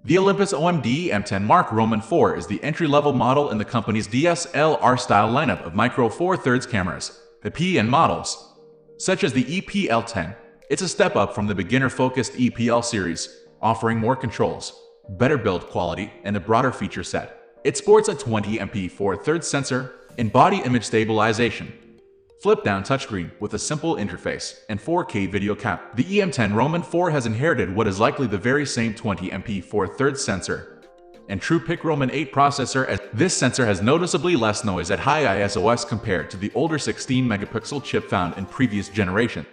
The Olympus OMD E-M10 Mark Roman 4 is the entry-level model in the company's DSLR-style lineup of micro four thirds cameras. The PN models, such as the EPL10, it's a step up from the beginner-focused EPL series, offering more controls, better build quality, and a broader feature set. It sports a 20MP 4/3 sensor and body image stabilization, flip-down touchscreen with a simple interface, and 4K video cap. The E-M10 Roman 4 has inherited what is likely the very same 20MP 4/3 sensor and TruePic Roman 8 processor, as this sensor has noticeably less noise at high ISOs compared to the older 16-megapixel chip found in previous generation.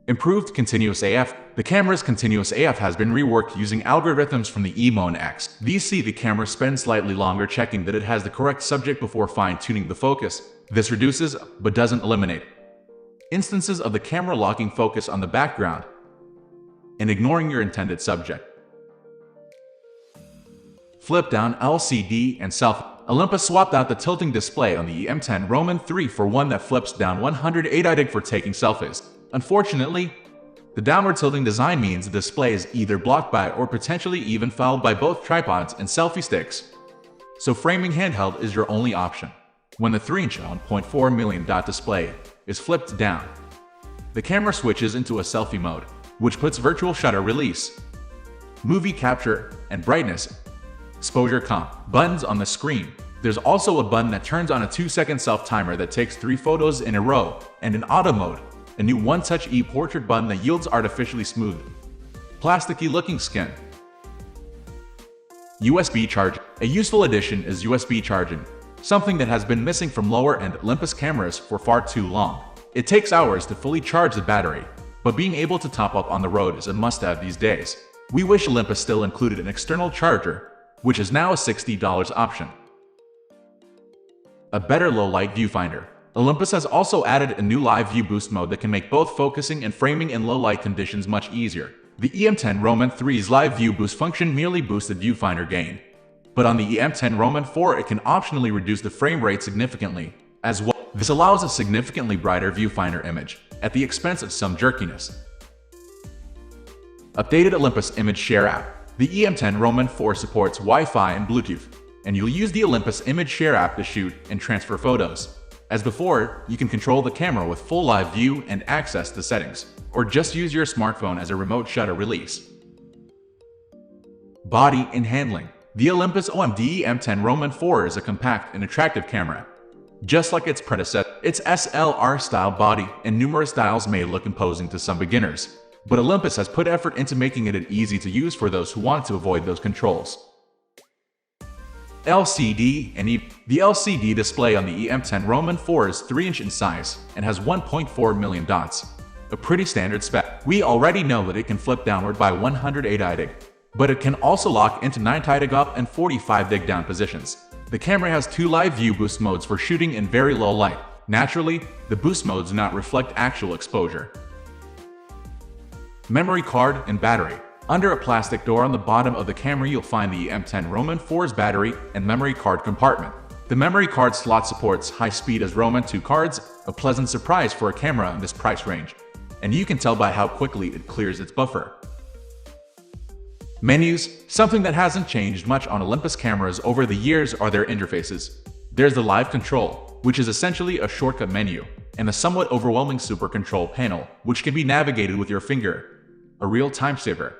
Improved continuous AF. The camera's continuous AF has been reworked using algorithms from the E-M10. These see the camera spend slightly longer checking that it has the correct subject before fine-tuning the focus. This reduces, but doesn't eliminate, instances of the camera locking focus on the background and ignoring your intended subject. Flip-down LCD and selfie. Olympus swapped out the tilting display on the E-M10 Roman 3 for one that flips down 180° for taking selfies. Unfortunately, the downward tilting design means the display is either blocked by or potentially even fouled by both tripods and selfie sticks, so framing handheld is your only option. When the 3-inch 1.4 million dot display is flipped down, the camera switches into a selfie mode, which puts virtual shutter release, movie capture, and brightness exposure comp buttons on the screen. There's also a button that turns on a 2-second self-timer that takes 3 photos in a row, and an auto mode, a new one-touch e-portrait button that yields artificially smooth, plasticky-looking skin. USB charge. A useful addition is USB charging, something that has been missing from lower-end Olympus cameras for far too long. It takes hours to fully charge the battery, but being able to top up on the road is a must-have these days. We wish Olympus still included an external charger, which is now a $60 option. A better low-light viewfinder. Olympus has also added a new live view boost mode that can make both focusing and framing in low-light conditions much easier. The E-M10 Roman 3's live view boost function merely boosted viewfinder gain, but on the E-M10 Roman 4 it can optionally reduce the frame rate significantly as well. This allows a significantly brighter viewfinder image, at the expense of some jerkiness. Updated Olympus Image Share app. The E-M10 Roman 4 supports Wi-Fi and Bluetooth, and you'll use the Olympus Image Share app to shoot and transfer photos. As before, you can control the camera with full live view and access the settings, or just use your smartphone as a remote shutter release. Body and handling. The Olympus OMD E-M10 Roman 4 is a compact and attractive camera. Just like its predecessor, its SLR-style body and numerous dials may look imposing to some beginners, but Olympus has put effort into making it easy to use for those who want to avoid those controls. LCD and The LCD display on the E-M10 Roman 4 is 3-inch in size and has 1.4 million dots, a pretty standard spec. We already know that it can flip downward by 180°, but it can also lock into 90° up and 45° down positions. The camera has 2 live view boost modes for shooting in very low light. Naturally, the boost modes do not reflect actual exposure. Memory card and battery. Under a plastic door on the bottom of the camera you'll find the E-M10 Roman 4's battery and memory card compartment. The memory card slot supports high speed as Roman 2 cards, a pleasant surprise for a camera in this price range, and you can tell by how quickly it clears its buffer. Menus. Something that hasn't changed much on Olympus cameras over the years are their interfaces. There's the Live Control, which is essentially a shortcut menu, and the somewhat overwhelming Super Control panel, which can be navigated with your finger, a real time saver.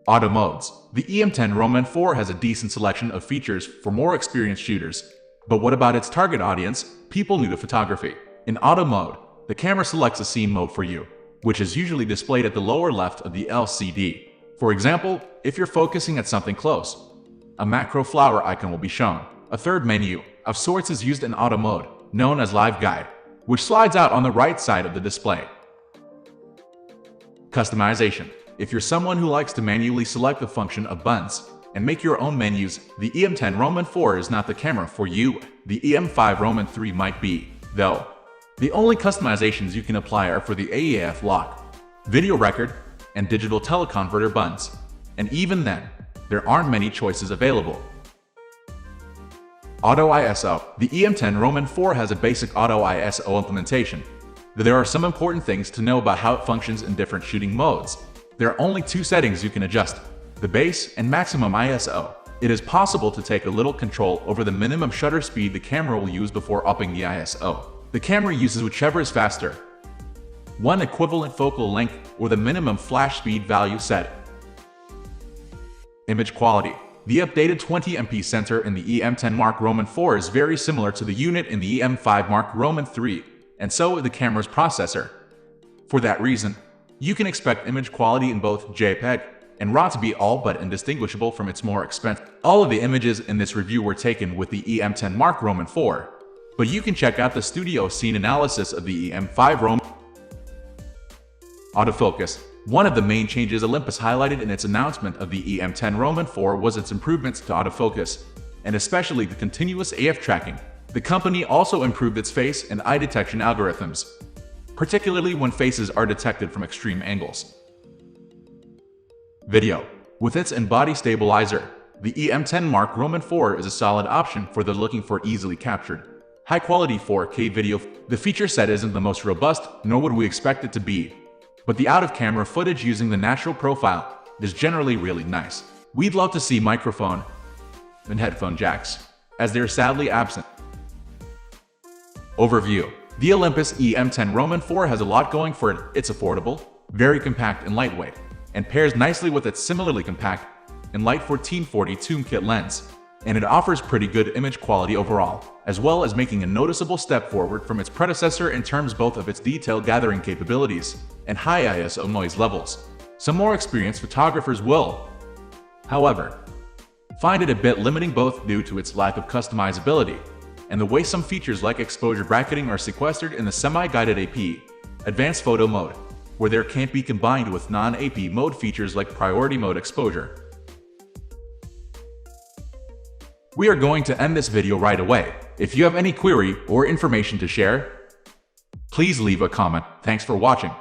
Auto modes. The E-M10 Roman 4 has a decent selection of features for more experienced shooters, but what about its target audience, people new to photography? In auto mode, the camera selects a scene mode for you, which is usually displayed at the lower left of the LCD. For example, if you're focusing at something close, a macro flower icon will be shown. A third menu of sorts is used in auto mode, known as Live Guide, which slides out on the right side of the display. Customization. If you're someone who likes to manually select the function of buttons and make your own menus, the E-M10 Roman 4 is not the camera for you. The E-M5 Roman 3 might be, though. The only customizations you can apply are for the AEF lock, video record, and digital teleconverter buttons, and even then, there aren't many choices available. Auto ISO. The E-M10 Roman 4 has a basic Auto ISO implementation. There are some important things to know about how it functions in different shooting modes. There are only two settings you can adjust: the base and maximum ISO. It is possible to take a little control over the minimum shutter speed the camera will use before upping the ISO. The camera uses whichever is faster. One equivalent focal length or the minimum flash speed value set. Image quality. The updated 20MP sensor in the E-M10 Mark Roman 4 is very similar to the unit in the E-M5 Mark Roman 3, and so is the camera's processor. For that reason, you can expect image quality in both JPEG and RAW to be all but indistinguishable from its more expensive. All of the images in this review were taken with the E-M10 Mark Roman 4, but you can check out the studio scene analysis of the E-M5 Roman. Autofocus. One of the main changes Olympus highlighted in its announcement of the E-M10 Roman 4 was its improvements to autofocus, and especially the continuous AF tracking. The company also improved its face and eye detection algorithms, particularly when faces are detected from extreme angles. Video. With its in-body stabilizer, the E-M10 Mark Roman 4 is a solid option for those looking for easily captured, high-quality 4K video. The feature set isn't the most robust, nor would we expect it to be, but the out-of-camera footage using the natural profile is generally really nice. We'd love to see microphone and headphone jacks, as they're sadly absent. Overview. The Olympus E-M10 Roman 4 has a lot going for it. It's affordable, very compact and lightweight, and pairs nicely with its similarly compact and light 1440 zoom kit lens, and it offers pretty good image quality overall, as well as making a noticeable step forward from its predecessor in terms both of its detail gathering capabilities and high ISO noise levels. Some more experienced photographers will, however, find it a bit limiting both due to its lack of customizability and the way some features like exposure bracketing are sequestered in the semi-guided AP, advanced photo mode, where there can't be combined with non-AP mode features like priority mode exposure. We are going to end this video right away. If you have any query or information to share, please leave a comment. Thanks for watching.